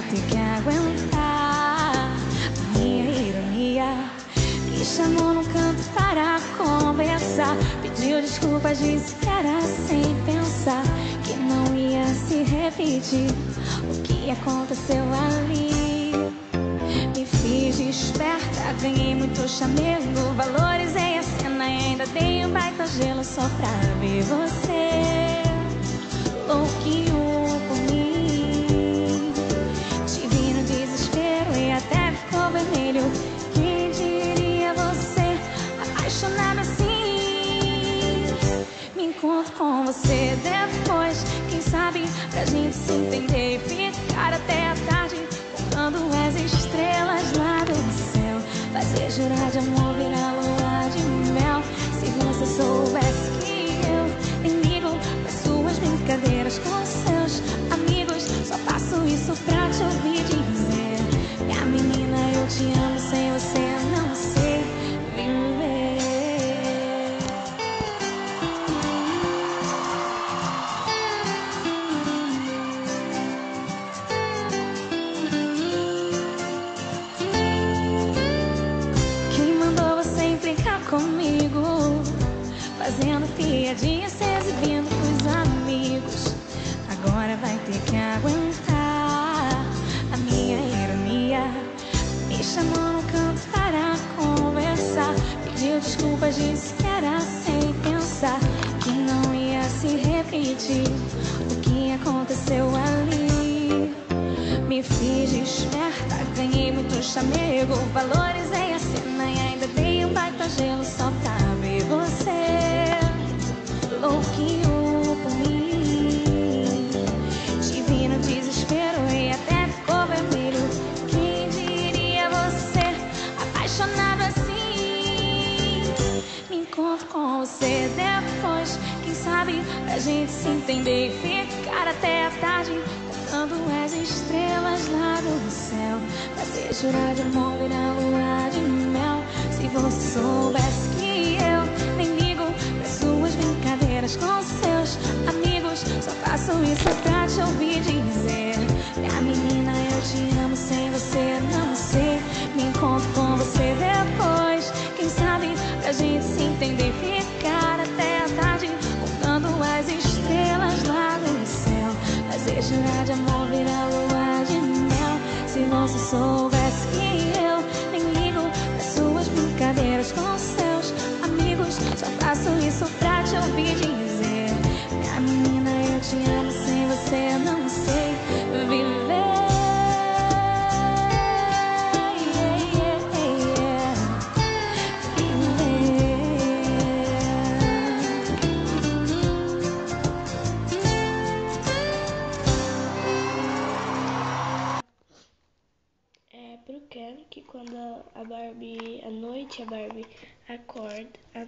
ter que aguentar minha ironia. Me chamou no canto para conversar, pediu desculpas, disse que era sem pensar, que não ia se repetir o que aconteceu ali. Me fiz esperta, ganhei muito chamego, valorizei a cena e ainda dei um baita gelo só pra ver você louquinho por mim. Te vi no desespero e até ficou vermelho. Quem diria você apaixonado assim? Me encontro com você depois, quem sabe pra gente se entender e ficar até a tarde contando as estrelas lá do céu. Fazer jurar de amor virar lua de mel. Se você soubesse que eu nem ligo pras suas brincadeiras com seus amigos, só faço isso pra te ouvir dizer: minha menina, eu te amo, sem você não sei viver. Quem mandou você implicar comigo, fazendo piadinha, se exibindo pros amigos? Agora vai ter que aguentar a minha ironia. Me chamou no canto para conversar, pediu desculpas, disse que era sem pensar, que não ia se repetir o que aconteceu ali. Me fiz esperta, ganhei muito chamego, valorizei a cena e ainda dei um baita gelo só pra ver você louquinho por mim. Te vi no desespero e até ficou vermelho. Quem diria você apaixonado assim? Me encontro com você depois, quem sabe pra gente se entender e ficar até a tarde contando as estrelas lá do céu. Fazer jurar de amor virar lua de mel. Se você soubesse que eu nem ligo pras suas brincadeiras com seus amigos, só faço isso pra te ouvir dizer: minha menina, eu te amo, sem você não sei. Me encontro com você depois, quem sabe pra gente se entender e ficar até a tarde contando as estrelas lá do céu. Fazer jurar de amor virar lua de mel. Se você soubesse que eu nem ligo pras suas brincadeiras com seus amigos, só faço isso pra te ouvir dizer: minha menina, eu te amo, sem você não sei viver. É pro Ken que quando a Barbie, à noite, a Barbie acorda, à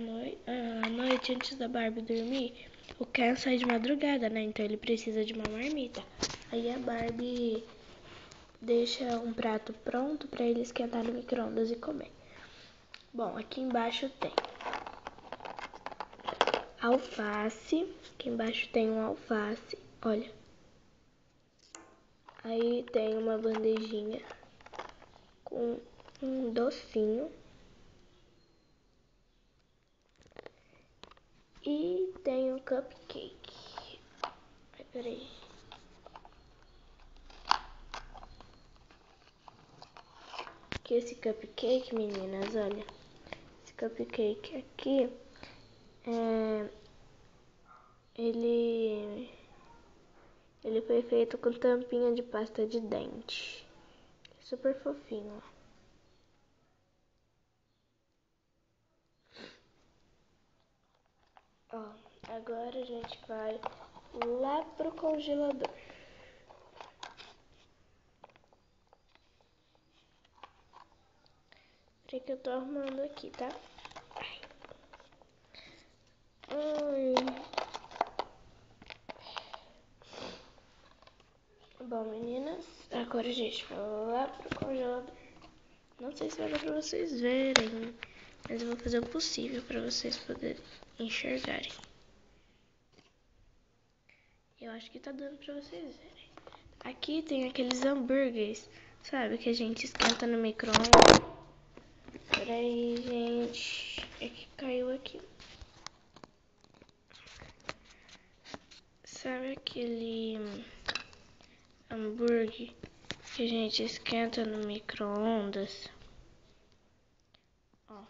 noite antes da Barbie dormir, o Ken sai de madrugada, né? Então ele precisa de uma marmita. Aí a Barbie deixa um prato pronto pra ele esquentar no micro-ondas e comer. Bom, aqui embaixo tem alface, aqui embaixo tem um alface, olha. Aí tem uma bandejinha com um docinho e tem um cupcake. Ai, peraí. Que esse cupcake, meninas, olha. Esse cupcake aqui, ele foi feito com tampinha de pasta de dente. Super fofinho, ó. Ó, agora a gente vai lá pro congelador. Peraí que eu tô arrumando aqui, tá? Ai. Bom, meninas, agora a gente vai lá pro congelador. Não sei se vai dar pra vocês verem, mas eu vou fazer o possível pra vocês poderem enxergarem. Eu acho que tá dando pra vocês verem. Aqui tem aqueles hambúrgueres, sabe, que a gente esquenta no micro-ondas. Peraí, gente, é que caiu aqui. Sabe aquele hambúrguer que a gente esquenta no micro-ondas? Ó,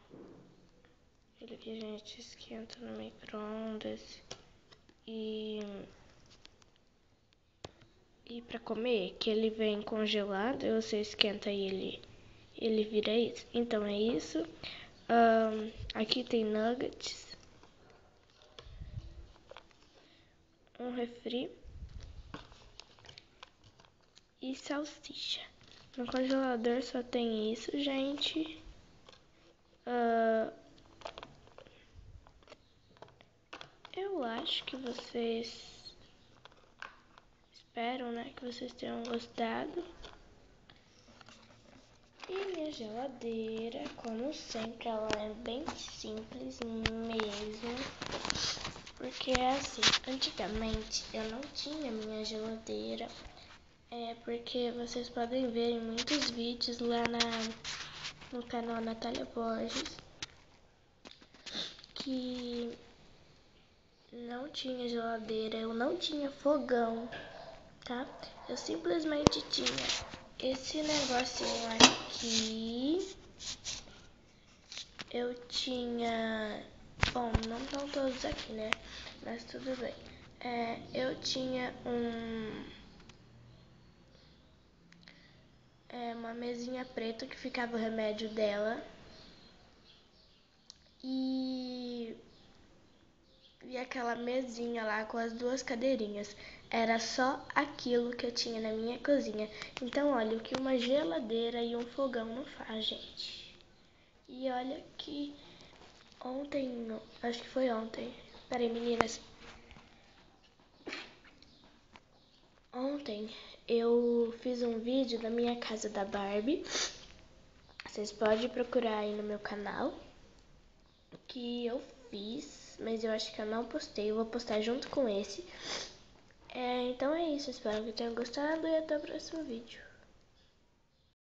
aquele que a gente esquenta no micro-ondas e pra comer, que ele vem congelado e você esquenta ele vira isso. Então é isso. Aqui tem nuggets, um refri e salsicha. No congelador só tem isso, gente. Eu acho que vocês espero, né, que vocês tenham gostado. E minha geladeira, como sempre, ela é bem simples mesmo. Porque é assim, antigamente eu não tinha minha geladeira. Porque vocês podem ver em muitos vídeos lá no canal Natália Borges que não tinha geladeira, eu não tinha fogão, tá? Eu simplesmente tinha esse negocinho aqui. Eu tinha... Bom, não estão todos aqui, né? Mas tudo bem. Eu tinha uma mesinha preta que ficava o remédio dela. E aquela mesinha lá com as duas cadeirinhas. Era só aquilo que eu tinha na minha cozinha. Então, olha, o que uma geladeira e um fogão não faz, gente. E olha que ontem, acho que foi ontem. Peraí, meninas. Ontem eu fiz um vídeo da minha casa da Barbie. Vocês podem procurar aí no meu canal. Que eu fiz, mas eu acho que eu não postei. Eu vou postar junto com esse. Então é isso. Espero que tenham gostado e até o próximo vídeo.